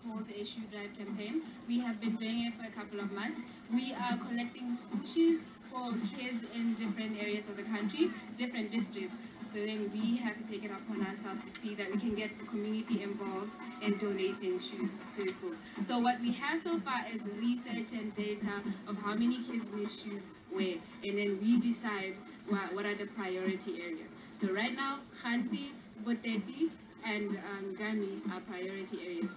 called a shoe drive campaign. We have been doing it for a couple of months. We are collecting school shoes for kids in different areas of the country, different districts. So then we have to take it upon ourselves to see that we can get the community involved in donating shoes to the schools. So what we have so far is research and data of how many kids need shoes where, and then we decide what are the priority areas. So right now, Khanti, Boteti, and Gami are priority areas.